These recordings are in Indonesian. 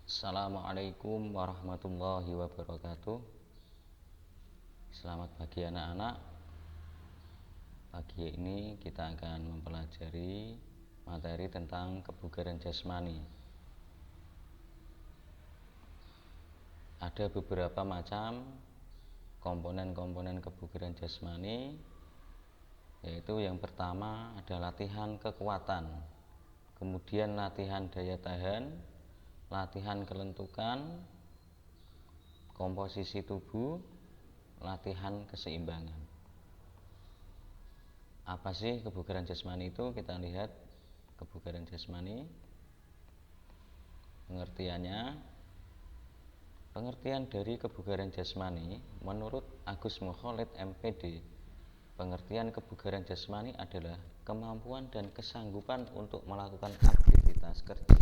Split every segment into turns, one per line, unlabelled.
Assalamualaikum warahmatullahi wabarakatuh. Selamat pagi anak-anak. Pagi ini kita akan mempelajari materi tentang kebugaran jasmani. Ada beberapa macam komponen-komponen kebugaran jasmani, yaitu yang pertama ada latihan kekuatan, kemudian latihan daya tahan, latihan kelentukan, komposisi tubuh, latihan keseimbangan. Apa sih kebugaran jasmani itu? Kita lihat kebugaran jasmani. Pengertian dari kebugaran jasmani menurut Agus Mukholid MPD, pengertian kebugaran jasmani adalah kemampuan dan kesanggupan untuk melakukan aktivitas kerja,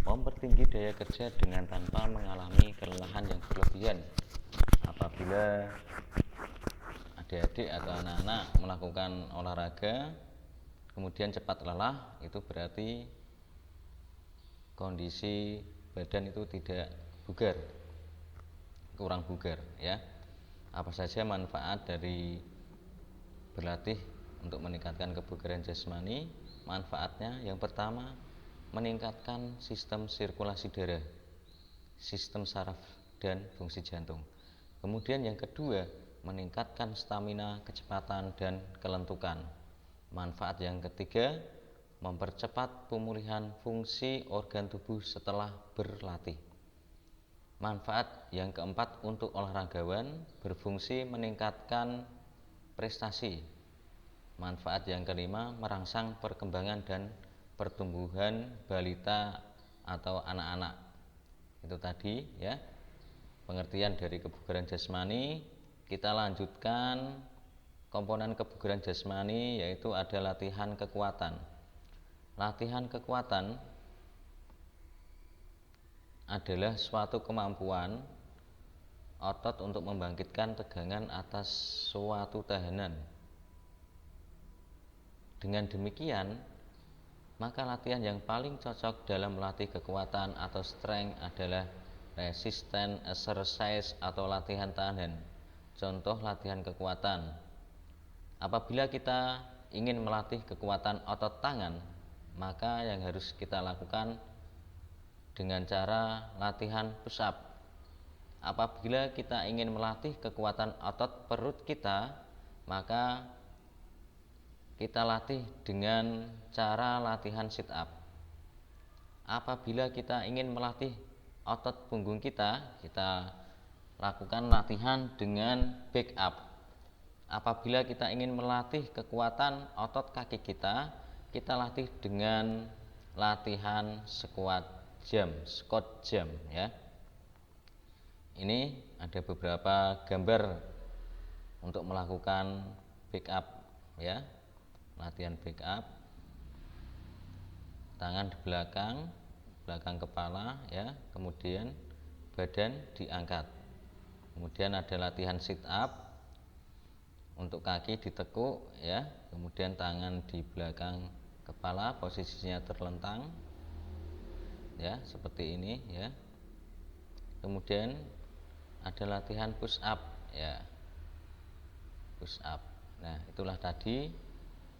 mempertinggi daya kerja dengan tanpa mengalami kelelahan yang berlebihan. Apabila adik-adik atau anak-anak melakukan olahraga kemudian cepat lelah, itu berarti kondisi badan itu tidak bugar, kurang bugar ya. Apa saja manfaat dari berlatih untuk meningkatkan kebugaran jasmani? Manfaatnya yang pertama, meningkatkan sistem sirkulasi darah, sistem saraf dan fungsi jantung. Kemudian yang kedua, meningkatkan stamina, kecepatan dan kelentukan. Manfaat yang ketiga, mempercepat pemulihan fungsi organ tubuh setelah berlatih. Manfaat yang keempat untuk olahragawan, berfungsi meningkatkan prestasi. Manfaat yang kelima, merangsang perkembangan dan pertumbuhan balita atau anak-anak. Itu tadi ya pengertian dari kebugaran jasmani. Kita lanjutkan komponen kebugaran jasmani, yaitu ada latihan kekuatan. Latihan kekuatan adalah suatu kemampuan otot untuk membangkitkan tegangan atas suatu tahanan. Dengan demikian, maka latihan yang paling cocok dalam melatih kekuatan atau strength adalah resistance exercise atau latihan tahan. Contoh latihan kekuatan. Apabila kita ingin melatih kekuatan otot tangan, maka yang harus kita lakukan dengan cara latihan push up. Apabila kita ingin melatih kekuatan otot perut kita, maka kita latih dengan cara latihan sit up. Apabila kita ingin melatih otot punggung kita lakukan latihan dengan back up. Apabila kita ingin melatih kekuatan otot kaki kita latih dengan latihan squat jump ya. Ini ada beberapa gambar untuk melakukan back up ya. Latihan back up. Tangan di belakang kepala ya, kemudian badan diangkat. Kemudian ada latihan sit up, untuk kaki ditekuk ya, kemudian tangan di belakang kepala, posisinya terlentang ya, seperti ini ya. Kemudian ada latihan push up ya, push up. Nah, itulah tadi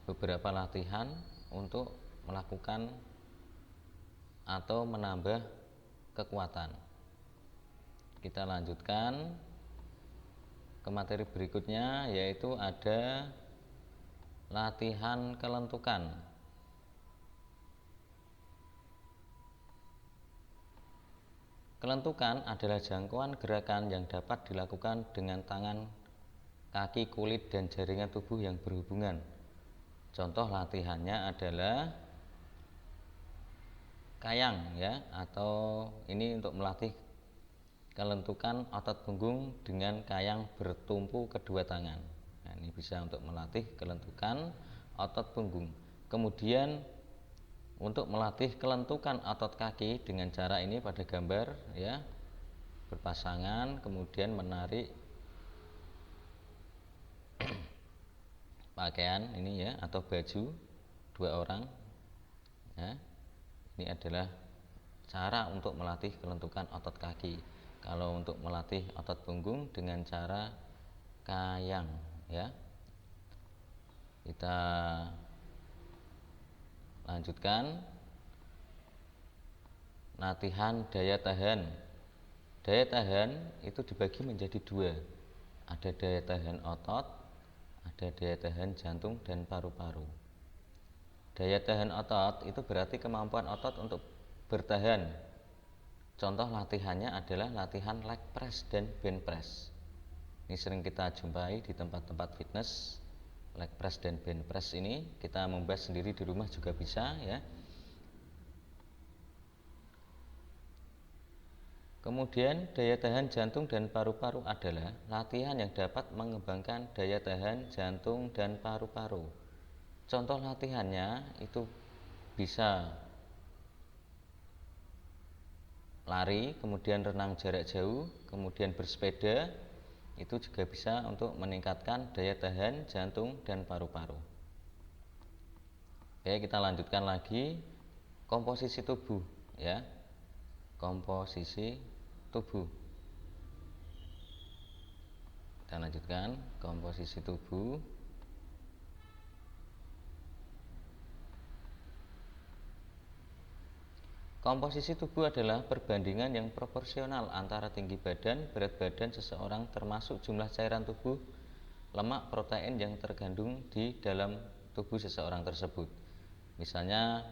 beberapa latihan untuk melakukan atau menambah kekuatan. Kita lanjutkan ke materi berikutnya, yaitu ada latihan kelentukan. Kelentukan adalah jangkauan gerakan yang dapat dilakukan dengan tangan, kaki, kulit, dan jaringan tubuh yang berhubungan. Contoh latihannya adalah kayang ya, atau ini untuk melatih kelentukan otot punggung dengan kayang bertumpu kedua tangan. Nah, ini bisa untuk melatih kelentukan otot punggung. Kemudian untuk melatih kelentukan otot kaki dengan cara ini pada gambar ya, berpasangan kemudian menarik pakaian ini ya, atau baju dua orang ya. Ini adalah cara untuk melatih kelentukan otot kaki. Kalau untuk melatih otot punggung dengan cara kayang, ya. Kita lanjutkan latihan daya tahan. Daya tahan itu dibagi menjadi dua. Ada daya tahan otot, ada daya tahan jantung dan paru-paru. Daya tahan otot itu berarti kemampuan otot untuk bertahan. Contoh latihannya adalah latihan leg press dan bench press. Ini sering kita jumpai di tempat-tempat fitness. Leg press dan bench press ini kita membahas sendiri di rumah juga bisa, ya. Kemudian daya tahan jantung dan paru-paru adalah latihan yang dapat mengembangkan daya tahan jantung dan paru-paru. Contoh latihannya itu bisa lari, kemudian renang jarak jauh, kemudian bersepeda. Itu juga bisa untuk meningkatkan daya tahan jantung dan paru-paru. Oke, kita lanjutkan lagi komposisi tubuh, ya. Komposisi tubuh. Kita lanjutkan komposisi tubuh. Komposisi tubuh adalah perbandingan yang proporsional antara tinggi badan, berat badan seseorang termasuk jumlah cairan tubuh, lemak, protein yang terkandung di dalam tubuh seseorang tersebut. Misalnya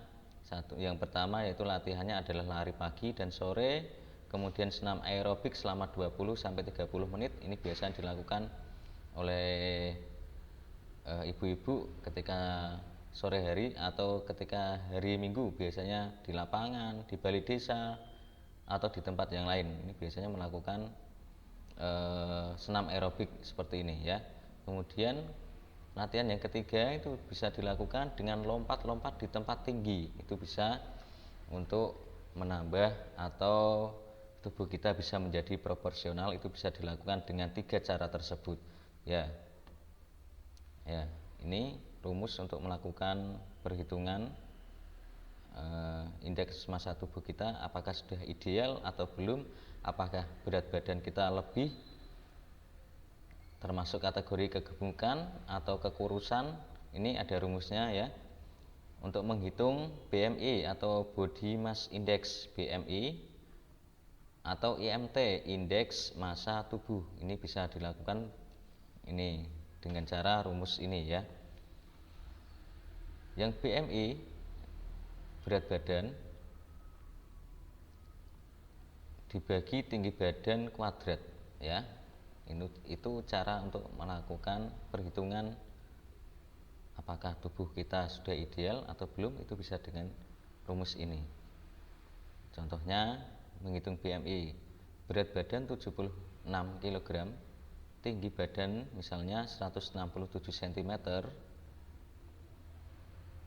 yang pertama yaitu latihannya adalah lari pagi dan sore, kemudian senam aerobik selama 20 sampai 30 menit. Ini biasa dilakukan oleh ibu-ibu ketika sore hari atau ketika hari Minggu, biasanya di lapangan, di balai desa atau di tempat yang lain. Ini biasanya melakukan senam aerobik seperti ini, ya. Kemudian latihan yang ketiga itu bisa dilakukan dengan lompat-lompat di tempat tinggi. Itu bisa untuk menambah atau tubuh kita bisa menjadi proporsional. Itu bisa dilakukan dengan 3 cara tersebut, ya. Ya, ini rumus untuk melakukan perhitungan indeks massa tubuh kita, apakah sudah ideal atau belum, apakah berat badan kita lebih termasuk kategori kegemukan atau kekurusan. Ini ada rumusnya, ya. Untuk menghitung BMI atau Body Mass Index, BMI, atau IMT, indeks massa tubuh. Ini bisa dilakukan ini dengan cara rumus ini, ya. Yang BMI, berat badan, dibagi tinggi badan kuadrat, ya. Itu cara untuk melakukan perhitungan apakah tubuh kita sudah ideal atau belum. Itu bisa dengan rumus ini. Contohnya menghitung BMI, berat badan 76 kg, tinggi badan misalnya 167 cm,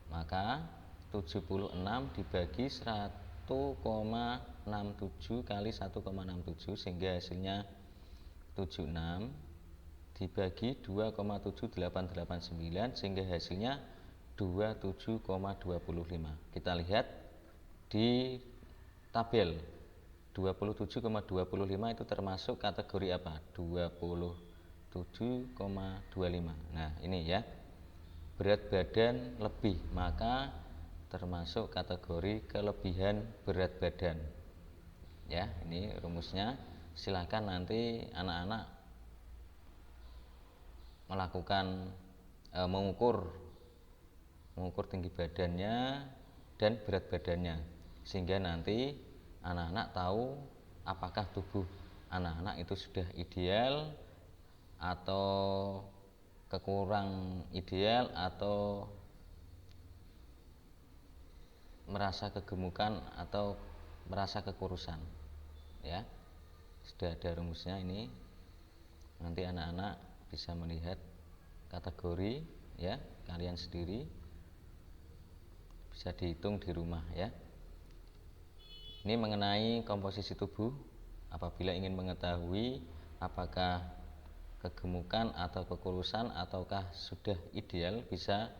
maka 76 dibagi 1,67 kali 1,67 sehingga hasilnya 76 dibagi 2,7889 sehingga hasilnya 27,25. Kita lihat di tabel. 27,25 itu termasuk kategori apa? 27,25. Nah, ini, ya. Berat badan lebih, maka termasuk kategori kelebihan berat badan, ya. Ini rumusnya. Silakan nanti anak-anak melakukan mengukur tinggi badannya dan berat badannya, sehingga nanti anak-anak tahu apakah tubuh anak-anak itu sudah ideal atau kekurang ideal atau merasa kegemukan atau merasa kekurusan, ya. Sudah ada rumusnya ini. Nanti anak-anak bisa melihat kategori, ya, kalian sendiri bisa dihitung di rumah, ya. Ini mengenai komposisi tubuh. Apabila ingin mengetahui apakah kegemukan atau kekurusan ataukah sudah ideal, bisa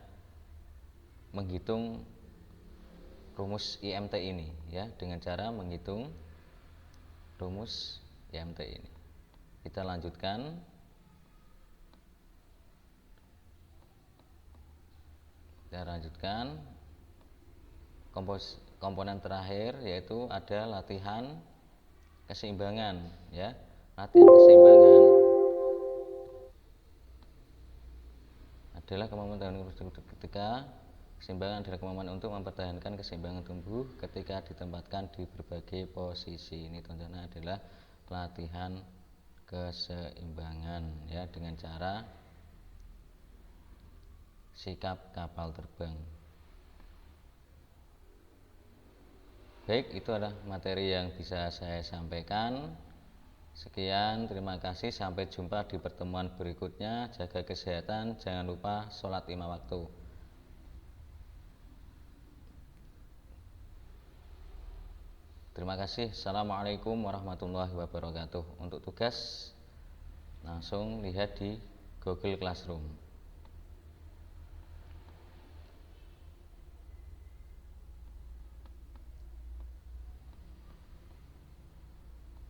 menghitung rumus IMT ini ya, dengan cara menghitung rumus IMT ini. Kita lanjutkan. Komponen terakhir yaitu ada latihan keseimbangan ya. Latihan keseimbangan adalah kemampuan ketika keseimbangan adalah kemampuan untuk mempertahankan keseimbangan tubuh ketika ditempatkan di berbagai posisi. Ini contohnya adalah latihan keseimbangan ya, dengan cara sikap kapal terbang. Baik, itu adalah materi yang bisa saya sampaikan. Sekian, terima kasih, sampai jumpa di pertemuan berikutnya. Jaga kesehatan, jangan lupa sholat 5 waktu. Terima kasih. Assalamualaikum warahmatullahi wabarakatuh. Untuk tugas langsung lihat di Google Classroom.